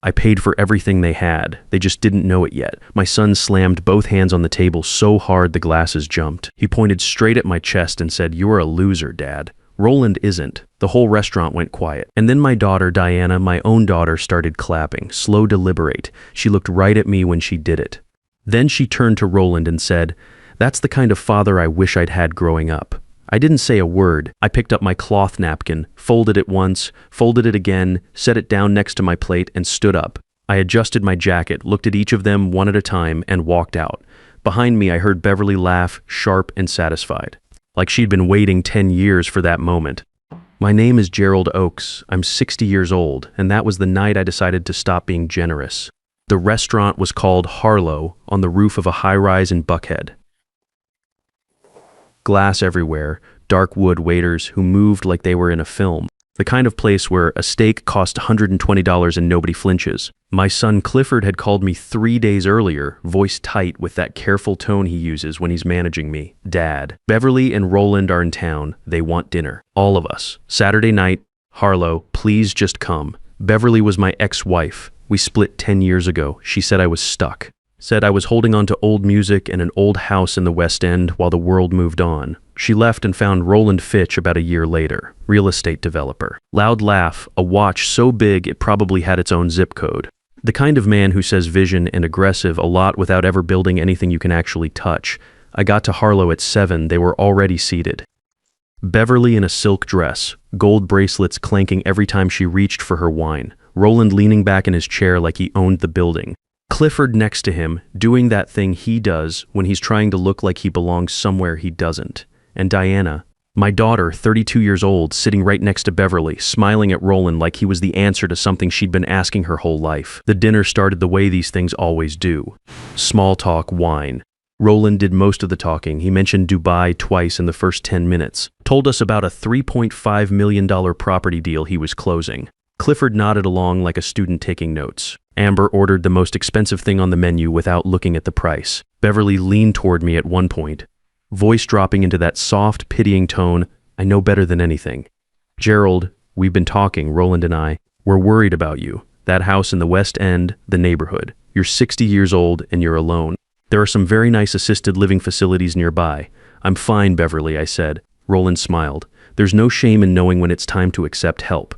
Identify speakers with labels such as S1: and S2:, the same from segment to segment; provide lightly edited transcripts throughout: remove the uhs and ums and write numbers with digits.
S1: I paid for everything they had. They just didn't know it yet. My son slammed both hands on the table so hard the glasses jumped. He pointed straight at my chest and said, "You're a loser, Dad." Roland isn't. The whole restaurant went quiet. And then my daughter, Diana, my own daughter, started clapping, slow, deliberate. She looked right at me when she did it. Then she turned to Roland and said, "That's the kind of father I wish I'd had growing up." I didn't say a word. I picked up my cloth napkin, folded it once, folded it again, set it down next to my plate, and stood up. I adjusted my jacket, looked at each of them one at a time, and walked out. Behind me, I heard Beverly laugh, sharp and satisfied, like she'd been waiting 10 years for that moment. "My name is Gerald Oakes. I'm 60 years old, and that was the night I decided to stop being generous." The restaurant was called Harlow, on the roof of a high-rise in Buckhead. Glass everywhere, dark wood waiters who moved like they were in a film. The kind of place where a steak cost $120 and nobody flinches. My son Clifford had called me 3 days earlier, voice tight with that careful tone he uses when he's managing me. "Dad, Beverly and Roland are in town. They want dinner. All of us. Saturday night, Harlow, please just come." Beverly was my ex-wife. We split 10 years ago. She said I was stuck. Said I was holding on to old music and an old house in the West End while the world moved on. She left and found Roland Fitch about a year later, real estate developer. Loud laugh, a watch so big it probably had its own zip code. The kind of man who says vision and aggressive a lot without ever building anything you can actually touch. I got to Harlow at 7, they were already seated. Beverly in a silk dress, gold bracelets clanking every time she reached for her wine. Roland leaning back in his chair like he owned the building. Clifford next to him, doing that thing he does when he's trying to look like he belongs somewhere he doesn't. And Diana, my daughter, 32 years old, sitting right next to Beverly, smiling at Roland like he was the answer to something she'd been asking her whole life. The dinner started the way these things always do. Small talk, wine. Roland did most of the talking. He mentioned Dubai twice in the first 10 minutes. Told us about a $3.5 million property deal he was closing. Clifford nodded along like a student taking notes. Amber ordered the most expensive thing on the menu without looking at the price. Beverly leaned toward me at one point, voice dropping into that soft, pitying tone, "I know better than anything. Gerald, we've been talking, Roland and I. We're worried about you. That house in the West End, the neighborhood. You're 60 years old and you're alone. There are some very nice assisted living facilities nearby." "I'm fine, Beverly," I said. Roland smiled. "There's no shame in knowing when it's time to accept help.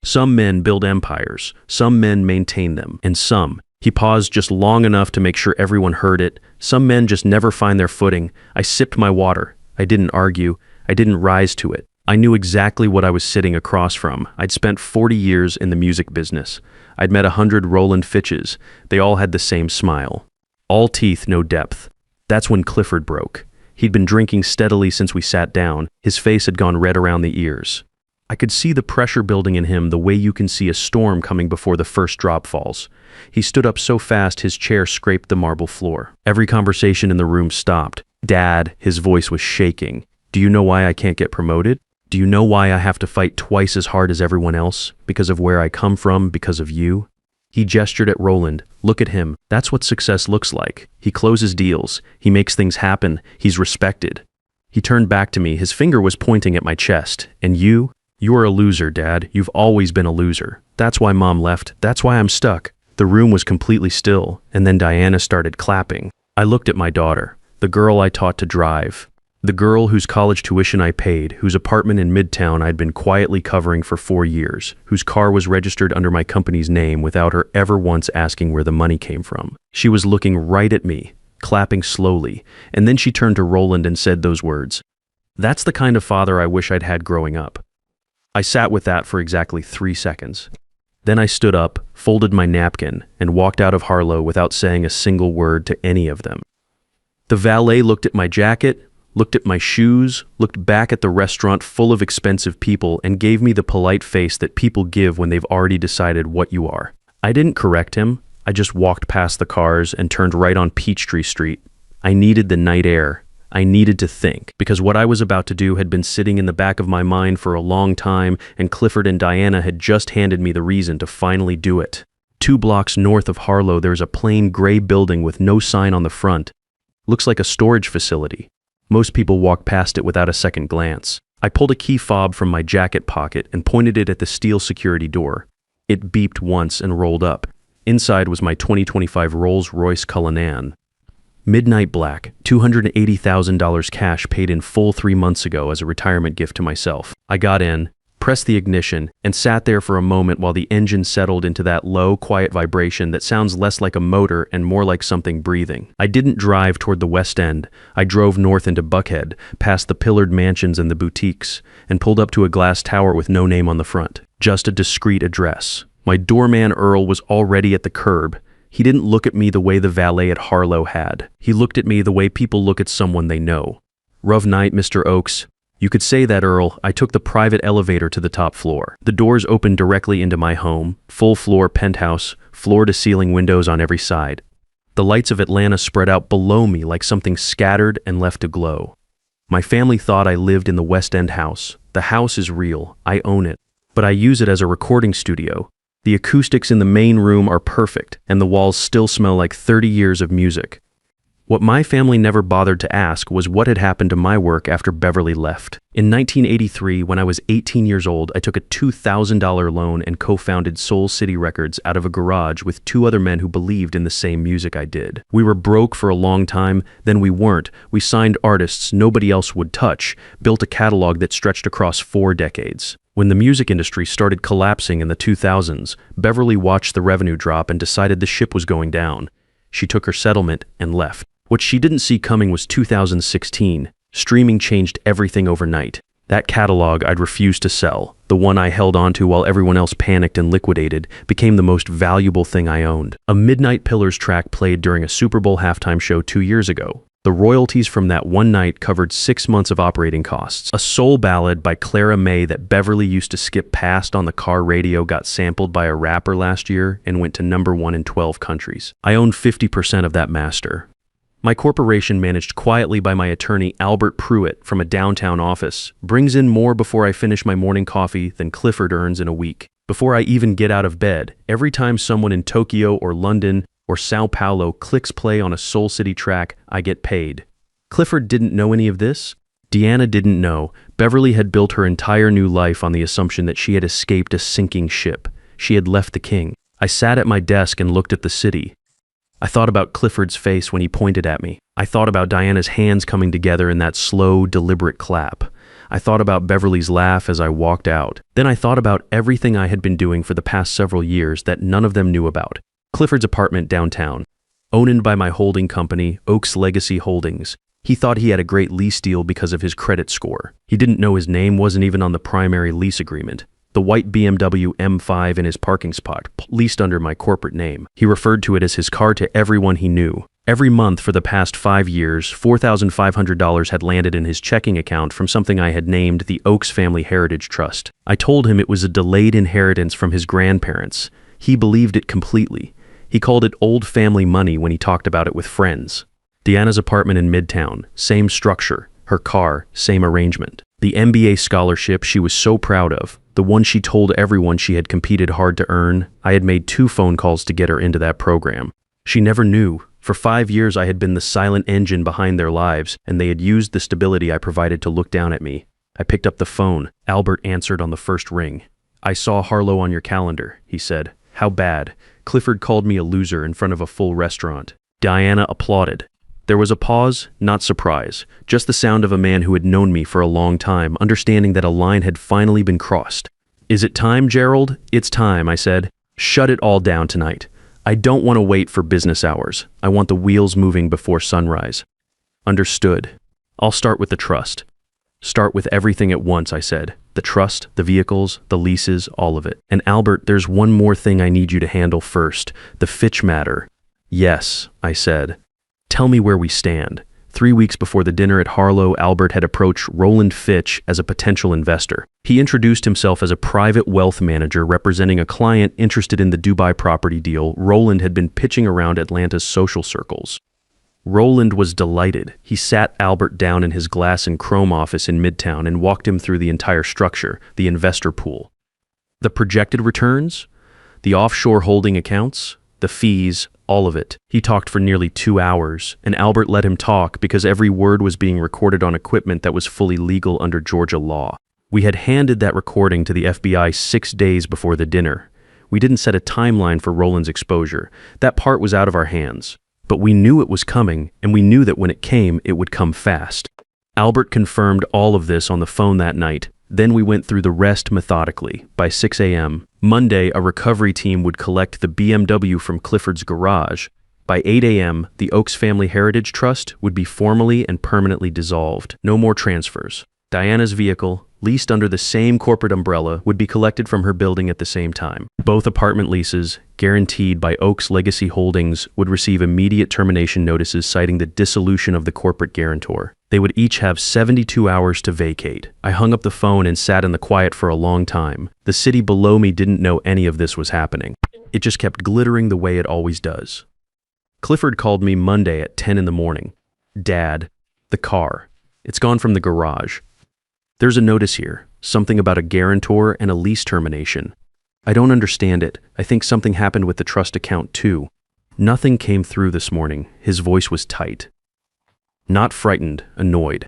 S1: Some men build empires, some men maintain them, and some," he paused just long enough to make sure everyone heard it, "some men just never find their footing." I sipped my water. I didn't argue. I didn't rise to it. I knew exactly what I was sitting across from. I'd spent 40 years in the music business. I'd met 100 Roland Fitches. They all had the same smile. All teeth, no depth. That's when Clifford broke. He'd been drinking steadily since we sat down. His face had gone red around the ears. I could see the pressure building in him the way you can see a storm coming before the first drop falls. He stood up so fast his chair scraped the marble floor. Every conversation in the room stopped. "Dad," his voice was shaking. "Do you know why I can't get promoted? Do you know why I have to fight twice as hard as everyone else? Because of where I come from, because of you?" He gestured at Roland. "Look at him. That's what success looks like. He closes deals. He makes things happen. He's respected." He turned back to me. His finger was pointing at my chest. "And you? You are a loser, Dad. You've always been a loser. That's why Mom left. That's why I'm stuck." The room was completely still, and then Diana started clapping. I looked at my daughter, the girl I taught to drive, the girl whose college tuition I paid, whose apartment in Midtown I'd been quietly covering for 4 years, whose car was registered under my company's name without her ever once asking where the money came from. She was looking right at me, clapping slowly, and then she turned to Roland and said those words. "That's the kind of father I wish I'd had growing up." I sat with that for exactly 3 seconds. Then I stood up, folded my napkin, and walked out of Harlow without saying a single word to any of them. The valet looked at my jacket, looked at my shoes, looked back at the restaurant full of expensive people, and gave me the polite face that people give when they've already decided what you are. I didn't correct him. I just walked past the cars and turned right on Peachtree Street. I needed the night air. I needed to think, because what I was about to do had been sitting in the back of my mind for a long time, and Clifford and Diana had just handed me the reason to finally do it. 2 blocks north of Harlow, there's a plain gray building with no sign on the front. Looks like a storage facility. Most people walk past it without a second glance. I pulled a key fob from my jacket pocket and pointed it at the steel security door. It beeped once and rolled up. Inside was my 2025 Rolls-Royce Cullinan. Midnight black, $280,000 cash paid in full 3 months ago as a retirement gift to myself. I got in, pressed the ignition, and sat there for a moment while the engine settled into that low, quiet vibration that sounds less like a motor and more like something breathing. I didn't drive toward the West End. I drove north into Buckhead, past the pillared mansions and the boutiques, and pulled up to a glass tower with no name on the front, just a discreet address. My doorman Earl was already at the curb. He didn't look at me the way the valet at Harlow had. He looked at me the way people look at someone they know. "Rough night, Mr. Oakes." "You could say that, Earl. I took the private elevator to the top floor." The doors opened directly into my home, full-floor penthouse, floor-to-ceiling windows on every side. The lights of Atlanta spread out below me like something scattered and left to glow. My family thought I lived in the West End house. The house is real. I own it. But I use it as a recording studio. The acoustics in the main room are perfect, and the walls still smell like 30 years of music. What my family never bothered to ask was what had happened to my work after Beverly left. In 1983, when I was 18 years old, I took a $2,000 loan and co-founded Soul City Records out of a garage with 2 other men who believed in the same music I did. We were broke for a long time, then we weren't. We signed artists nobody else would touch, built a catalog that stretched across 4 decades. When the music industry started collapsing in the 2000s, Beverly watched the revenue drop and decided the ship was going down. She took her settlement and left. What she didn't see coming was 2016. Streaming changed everything overnight. That catalog I'd refused to sell, the one I held onto while everyone else panicked and liquidated, became the most valuable thing I owned. A Midnight Pillars track played during a Super Bowl halftime show 2 years ago. The royalties from that one night covered 6 months of operating costs. A soul ballad by Clara May that Beverly used to skip past on the car radio got sampled by a rapper last year and went to #1 in 12 countries. I owned 50% of that master. My corporation, managed quietly by my attorney Albert Pruitt from a downtown office, brings in more before I finish my morning coffee than Clifford earns in a week. Before I even get out of bed, every time someone in Tokyo or London or Sao Paulo clicks play on a Soul City track, I get paid. Clifford didn't know any of this. Deanna didn't know. Beverly had built her entire new life on the assumption that she had escaped a sinking ship. She had left the king. I sat at my desk and looked at the city. I thought about Clifford's face when he pointed at me. I thought about Diana's hands coming together in that slow, deliberate clap. I thought about Beverly's laugh as I walked out. Then I thought about everything I had been doing for the past several years that none of them knew about. Clifford's apartment downtown, owned by my holding company, Oaks Legacy Holdings. He thought he had a great lease deal because of his credit score. He didn't know his name wasn't even on the primary lease agreement. The white BMW M5 in his parking spot, leased under my corporate name. He referred to it as his car to everyone he knew. Every month for the past 5 years, $4,500 had landed in his checking account from something I had named the Oaks Family Heritage Trust. I told him it was a delayed inheritance from his grandparents. He believed it completely. He called it old family money when he talked about it with friends. Deanna's apartment in Midtown, same structure. Her car, same arrangement. The MBA scholarship she was so proud of, the one she told everyone she had competed hard to earn, I had made 2 phone calls to get her into that program. She never knew. For 5 years I had been the silent engine behind their lives, and they had used the stability I provided to look down at me. I picked up the phone. Albert answered on the first ring. "I saw Harlow on your calendar," he said. "How bad?" Clifford called me a loser in front of a full restaurant. Diana applauded. There was a pause, not surprise, just the sound of a man who had known me for a long time, understanding that a line had finally been crossed. "Is it time, Gerald?" "It's time," I said. "Shut it all down tonight. I don't want to wait for business hours. I want the wheels moving before sunrise." "Understood. I'll start with the trust." "Start with everything at once," I said. "The trust, the vehicles, the leases, all of it. And Albert, there's one more thing I need you to handle first, the Fitch matter." "Yes," I said. "Tell me where we stand." 3 weeks before the dinner at Harlow, Albert had approached Roland Fitch as a potential investor. He introduced himself as a private wealth manager representing a client interested in the Dubai property deal Roland had been pitching around Atlanta's social circles. Roland was delighted. He sat Albert down in his glass and chrome office in Midtown and walked him through the entire structure, the investor pool. The projected returns, the offshore holding accounts, the fees, all of it. He talked for nearly 2 hours, and Albert let him talk because every word was being recorded on equipment that was fully legal under Georgia law. We had handed that recording to the FBI 6 days before the dinner. We didn't set a timeline for Roland's exposure. That part was out of our hands. But we knew it was coming, and we knew that when it came, it would come fast. Albert confirmed all of this on the phone that night. Then we went through the rest methodically. By 6 a.m. Monday, a recovery team would collect the BMW from Clifford's garage. By 8 a.m., the Oaks Family Heritage Trust would be formally and permanently dissolved. No more transfers. Diana's vehicle, leased under the same corporate umbrella, would be collected from her building at the same time. Both apartment leases, guaranteed by Oaks Legacy Holdings, would receive immediate termination notices citing the dissolution of the corporate guarantor. They would each have 72 hours to vacate. I hung up the phone and sat in the quiet for a long time. The city below me didn't know any of this was happening. It just kept glittering the way it always does. Clifford called me Monday at 10 in the morning. Dad, the car. It's gone from the garage. There's a notice here, something about a guarantor and a lease termination. I don't understand it. I think something happened with the trust account too. Nothing came through this morning. His voice was tight. Not frightened, annoyed.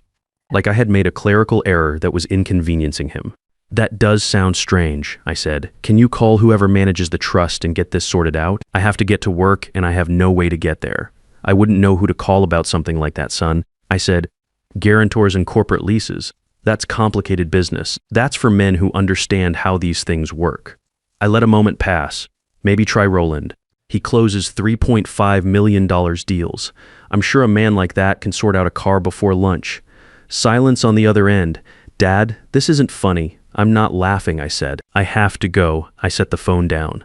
S1: Like I had made a clerical error that was inconveniencing him. That does sound strange, I said. Can you call whoever manages the trust and get this sorted out? I have to get to work and I have no way to get there. I wouldn't know who to call about something like that, son. I said, guarantors and corporate leases. That's complicated business. That's for men who understand how these things work. I let a moment pass. Maybe try Roland. He closes $3.5 million deals. I'm sure a man like that can sort out a car before lunch. Silence on the other end. Dad, this isn't funny. I'm not laughing, I said. I have to go. I set the phone down.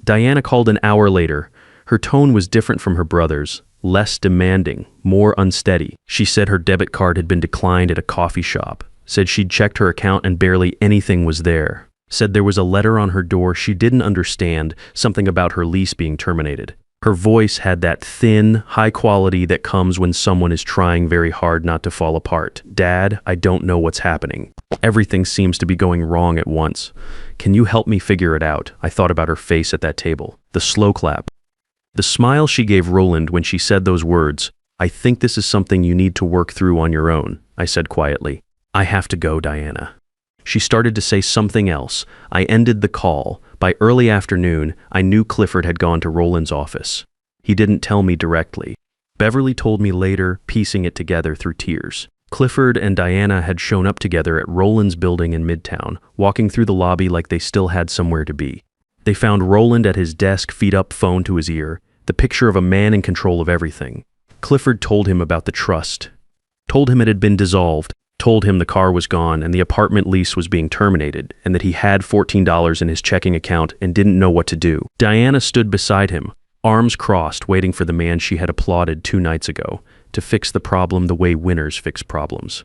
S1: Diana called an hour later. Her tone was different from her brother's. Less demanding, more unsteady. She said her debit card had been declined at a coffee shop. Said she'd checked her account and barely anything was there. Said there was a letter on her door she didn't understand, something about her lease being terminated. Her voice had that thin, high quality that comes when someone is trying very hard not to fall apart. Dad, I don't know what's happening. Everything seems to be going wrong at once. Can you help me figure it out? I thought about her face at that table. The slow clap. The smile she gave Roland when she said those words. I think this is something you need to work through on your own, I said quietly. I have to go, Diana. She started to say something else. I ended the call. By early afternoon, I knew Clifford had gone to Roland's office. He didn't tell me directly. Beverly told me later, piecing it together through tears. Clifford and Diana had shown up together at Roland's building in Midtown, walking through the lobby like they still had somewhere to be. They found Roland at his desk, feet up, phone to his ear, the picture of a man in control of everything. Clifford told him about the trust. Told him it had been dissolved. Told him the car was gone and the apartment lease was being terminated and that he had $14 in his checking account and didn't know what to do. Diana stood beside him, arms crossed, waiting for the man she had applauded 2 nights ago to fix the problem the way winners fix problems.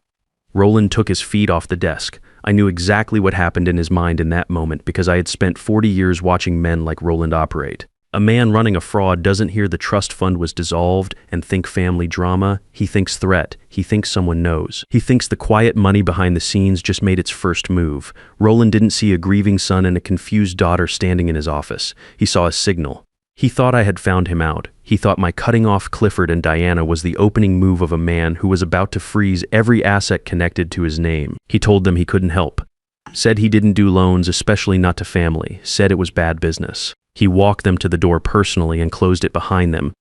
S1: Roland took his feet off the desk. I knew exactly what happened in his mind in that moment because I had spent 40 years watching men like Roland operate. A man running a fraud doesn't hear the trust fund was dissolved and think family drama. He thinks threat. He thinks someone knows. He thinks the quiet money behind the scenes just made its first move. Roland didn't see a grieving son and a confused daughter standing in his office. He saw a signal. He thought I had found him out. He thought my cutting off Clifford and Diana was the opening move of a man who was about to freeze every asset connected to his name. He told them he couldn't help. Said he didn't do loans, especially not to family. Said it was bad business. He walked them to the door personally and closed it behind them.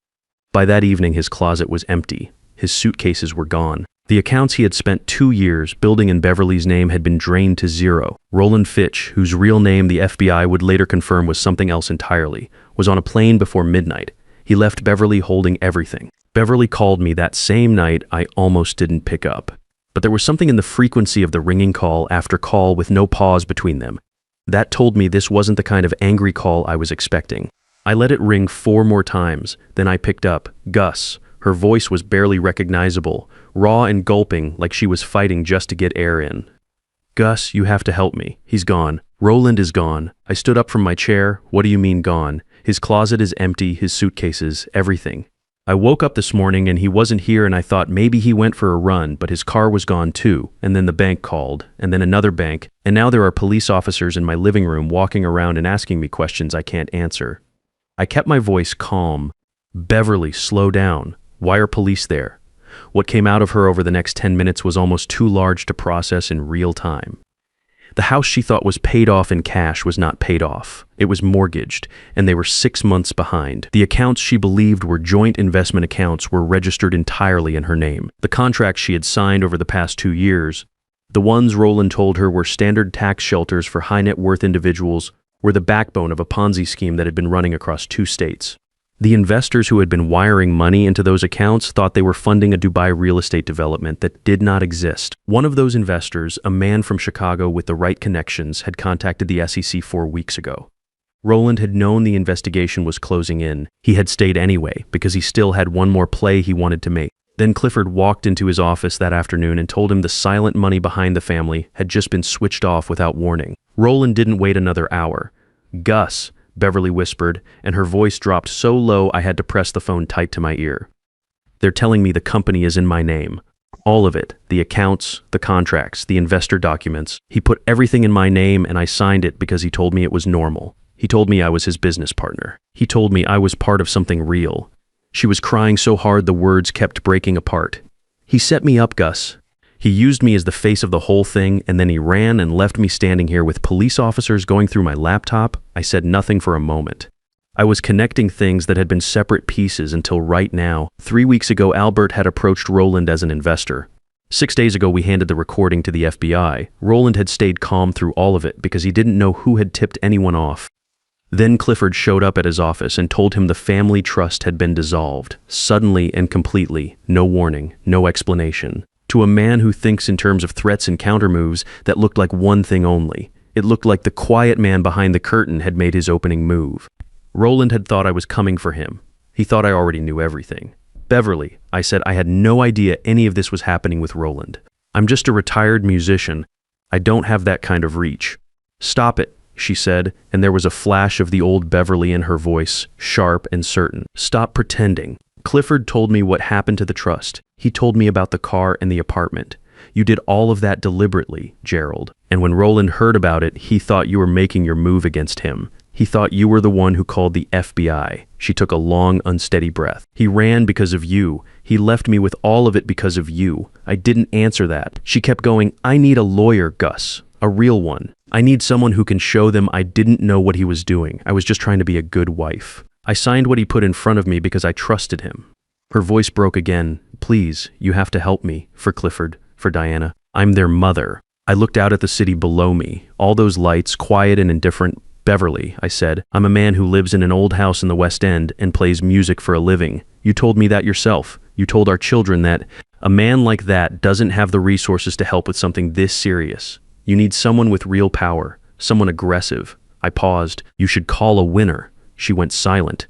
S1: By that evening, his closet was empty. His suitcases were gone. The accounts he had spent 2 years building in Beverly's name had been drained to zero. Roland Fitch, whose real name the FBI would later confirm was something else entirely, was on a plane before midnight. He left Beverly holding everything. Beverly called me that same night. I almost didn't pick up. But there was something in the frequency of the ringing call after call with no pause between them. That told me this wasn't the kind of angry call I was expecting. I let it ring 4 more times, then I picked up. Gus. Her voice was barely recognizable, raw and gulping like she was fighting just to get air in. Gus, you have to help me. He's gone. Roland is gone. I stood up from my chair. What do you mean gone? His closet is empty, his suitcases, everything. I woke up this morning and he wasn't here and I thought maybe he went for a run, but his car was gone too. And then the bank called, and then another bank, and now there are police officers in my living room walking around and asking me questions I can't answer. I kept my voice calm. Beverly, slow down. Why are police there? What came out of her over the next 10 minutes was almost too large to process in real time. The house she thought was paid off in cash was not paid off. It was mortgaged, and they were 6 months behind. The accounts she believed were joint investment accounts were registered entirely in her name. The contracts she had signed over the past 2 years, the ones Roland told her were standard tax shelters for high net worth individuals, were the backbone of a Ponzi scheme that had been running across 2 states. The investors who had been wiring money into those accounts thought they were funding a Dubai real estate development that did not exist. One of those investors, a man from Chicago with the right connections, had contacted the SEC 4 weeks ago. Roland had known the investigation was closing in. He had stayed anyway because he still had one more play he wanted to make. Then Clifford walked into his office that afternoon and told him the silent money behind the family had just been switched off without warning. Roland didn't wait another hour. "Gus," Beverly whispered, and her voice dropped so low I had to press the phone tight to my ear. "They're telling me the company is in my name. All of it. The accounts, the contracts, the investor documents. He put everything in my name and I signed it because he told me it was normal. He told me I was his business partner. He told me I was part of something real." She was crying so hard the words kept breaking apart. "He set me up, Gus. He used me as the face of the whole thing, and then he ran and left me standing here with police officers going through my laptop." I said nothing for a moment. I was connecting things that had been separate pieces until right now. 3 weeks ago, Albert had approached Roland as an investor. 6 days ago, we handed the recording to the FBI. Roland had stayed calm through all of it because he didn't know who had tipped anyone off. Then Clifford showed up at his office and told him the family trust had been dissolved, suddenly and completely, no warning, no explanation. To a man who thinks in terms of threats and countermoves, that looked like one thing only. It looked like the quiet man behind the curtain had made his opening move. Roland had thought I was coming for him. He thought I already knew everything. "Beverly," I said, "I had no idea any of this was happening with Roland. I'm just a retired musician. I don't have that kind of reach." "Stop it," she said, and there was a flash of the old Beverly in her voice, sharp and certain. "Stop pretending. Clifford told me what happened to the trust. He told me about the car and the apartment. You did all of that deliberately, Gerald. And when Roland heard about it, he thought you were making your move against him. He thought you were the one who called the FBI." She took a long, unsteady breath. "He ran because of you. He left me with all of it because of you. I didn't answer that." She kept going, "I need a lawyer, Gus. A real one. I need someone who can show them I didn't know what he was doing. I was just trying to be a good wife. I signed what he put in front of me because I trusted him." Her voice broke again. "Please, you have to help me. For Clifford, for Diana. I'm their mother." I looked out at the city below me, all those lights, quiet and indifferent. "Beverly," I said, "I'm a man who lives in an old house in the West End and plays music for a living. You told me that yourself. You told our children that a man like that doesn't have the resources to help with something this serious. You need someone with real power, someone aggressive." I paused. "You should call a winner." She went silent.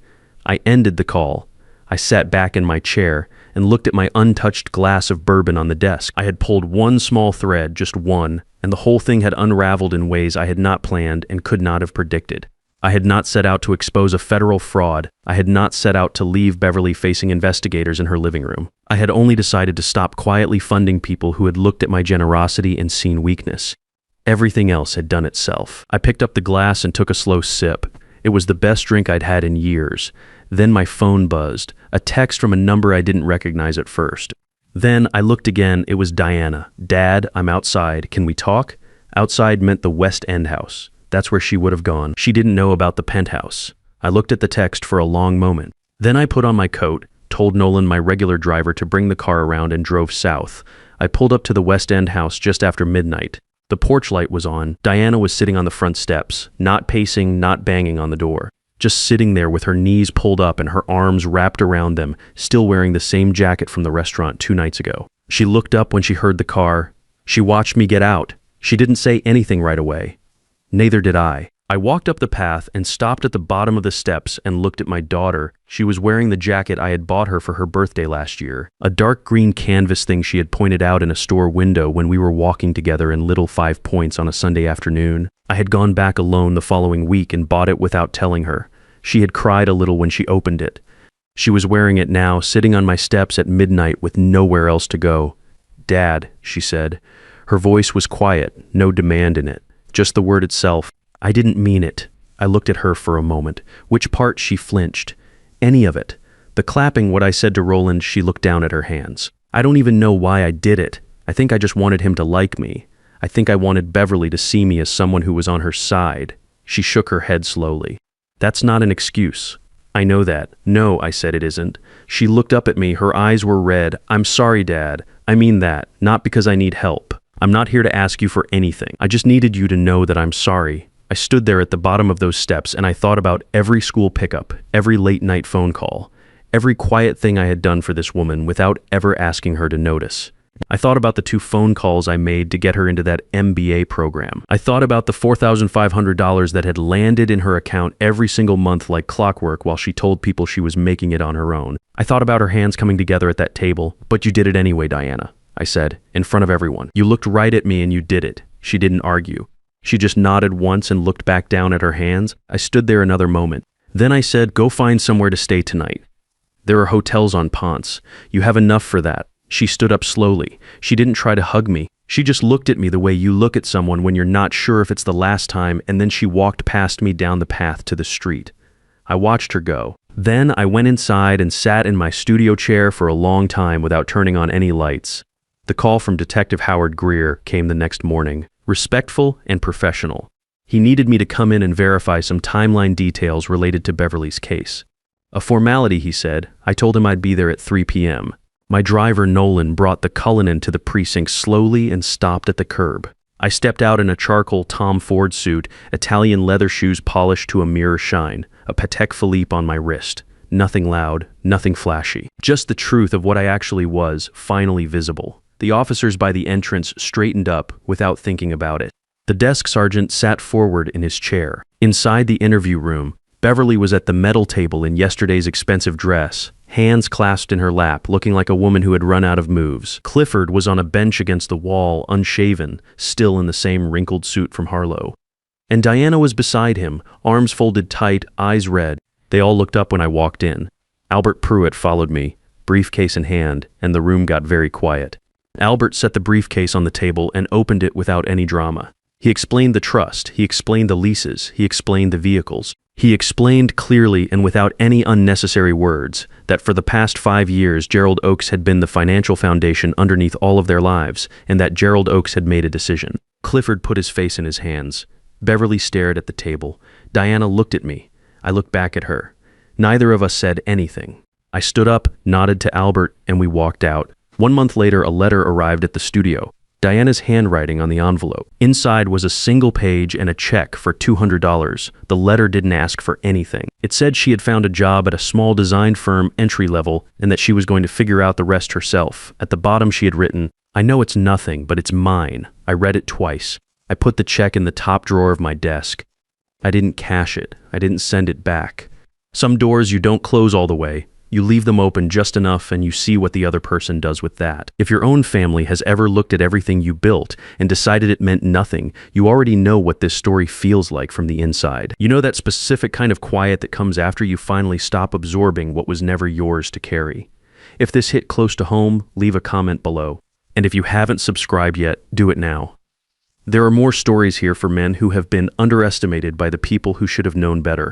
S1: I ended the call. I sat back in my chair and looked at my untouched glass of bourbon on the desk. I had pulled one small thread, just one, and the whole thing had unraveled in ways I had not planned and could not have predicted. I had not set out to expose a federal fraud. I had not set out to leave Beverly facing investigators in her living room. I had only decided to stop quietly funding people who had looked at my generosity and seen weakness. Everything else had done itself. I picked up the glass and took a slow sip. It was the best drink I'd had in years. Then my phone buzzed, a text from a number I didn't recognize at first. Then I looked again. It was Diana. "Dad, I'm outside. Can we talk?" Outside meant the West End house. That's where she would have gone. She didn't know about the penthouse. I looked at the text for a long moment. Then I put on my coat, told Nolan, my regular driver, to bring the car around and drove south. I pulled up to the West End house just after midnight. The porch light was on. Diana was sitting on the front steps, not pacing, not banging on the door. Just sitting there with her knees pulled up and her arms wrapped around them, still wearing the same jacket from the restaurant 2 nights ago. She looked up when she heard the car. She watched me get out. She didn't say anything right away. Neither did I. I walked up the path and stopped at the bottom of the steps and looked at my daughter. She was wearing the jacket I had bought her for her birthday last year, a dark green canvas thing she had pointed out in a store window when we were walking together in Little 5 Points on a Sunday afternoon. I had gone back alone the following week and bought it without telling her. She had cried a little when she opened it. She was wearing it now, sitting on my steps at midnight with nowhere else to go. "Dad," she said. Her voice was quiet, no demand in it, just the word itself. I didn't mean it. I looked at her for a moment. Which part? She flinched. Any of it. The clapping, what I said to Roland. She looked down at her hands. I don't even know why I did it. I think I just wanted him to like me. I think I wanted Beverly to see me as someone who was on her side. She shook her head slowly. That's not an excuse. I know that. No, I said, it isn't. She looked up at me, her eyes were red. I'm sorry, Dad. I mean that, not because I need help. I'm not here to ask you for anything. I just needed you to know that I'm sorry. I stood there at the bottom of those steps and I thought about every school pickup, every late night phone call, every quiet thing I had done for this woman without ever asking her to notice. I thought about the 2 phone calls I made to get her into that MBA program. I thought about the $4,500 that had landed in her account every single month like clockwork while she told people she was making it on her own. I thought about her hands coming together at that table. But you did it anyway, Diana, I said, in front of everyone. You looked right at me and you did it. She didn't argue. She just nodded once and looked back down at her hands. I stood there another moment. Then I said, go find somewhere to stay tonight. There are hotels on Ponce. You have enough for that. She stood up slowly. She didn't try to hug me. She just looked at me the way you look at someone when you're not sure if it's the last time, and then she walked past me down the path to the street. I watched her go. Then I went inside and sat in my studio chair for a long time without turning on any lights. The call from Detective Howard Greer came the next morning, respectful and professional. He needed me to come in and verify some timeline details related to Beverly's case. A formality, he said. I told him I'd be there at 3 p.m. My driver, Nolan, brought the Cullinan to the precinct slowly and stopped at the curb. I stepped out in a charcoal Tom Ford suit, Italian leather shoes polished to a mirror shine, a Patek Philippe on my wrist. Nothing loud, nothing flashy. Just the truth of what I actually was, finally visible. The officers by the entrance straightened up without thinking about it. The desk sergeant sat forward in his chair. Inside the interview room, Beverly was at the metal table in yesterday's expensive dress, hands clasped in her lap, looking like a woman who had run out of moves. Clifford was on a bench against the wall, unshaven, still in the same wrinkled suit from Harlow. And Diana was beside him, arms folded tight, eyes red. They all looked up when I walked in. Albert Pruitt followed me, briefcase in hand, and the room got very quiet. Albert set the briefcase on the table and opened it without any drama. He explained the trust, he explained the leases, he explained the vehicles. He explained clearly and without any unnecessary words that for the past 5 years Gerald Oakes had been the financial foundation underneath all of their lives, and that Gerald Oakes had made a decision. Clifford put his face in his hands. Beverly stared at the table. Diana looked at me. I looked back at her. Neither of us said anything. I stood up, nodded to Albert, and we walked out. 1 month later, a letter arrived at the studio. Diana's handwriting on the envelope. Inside was a single page and a check for $200. The letter didn't ask for anything. It said she had found a job at a small design firm entry level and that she was going to figure out the rest herself. At the bottom she had written, I know it's nothing, but it's mine. I read it twice. I put the check in the top drawer of my desk. I didn't cash it. I didn't send it back. Some doors you don't close all the way. You leave them open just enough and you see what the other person does with that. If your own family has ever looked at everything you built and decided it meant nothing, you already know what this story feels like from the inside. You know that specific kind of quiet that comes after you finally stop absorbing what was never yours to carry. If this hit close to home, leave a comment below. And if you haven't subscribed yet, do it now. There are more stories here for men who have been underestimated by the people who should have known better.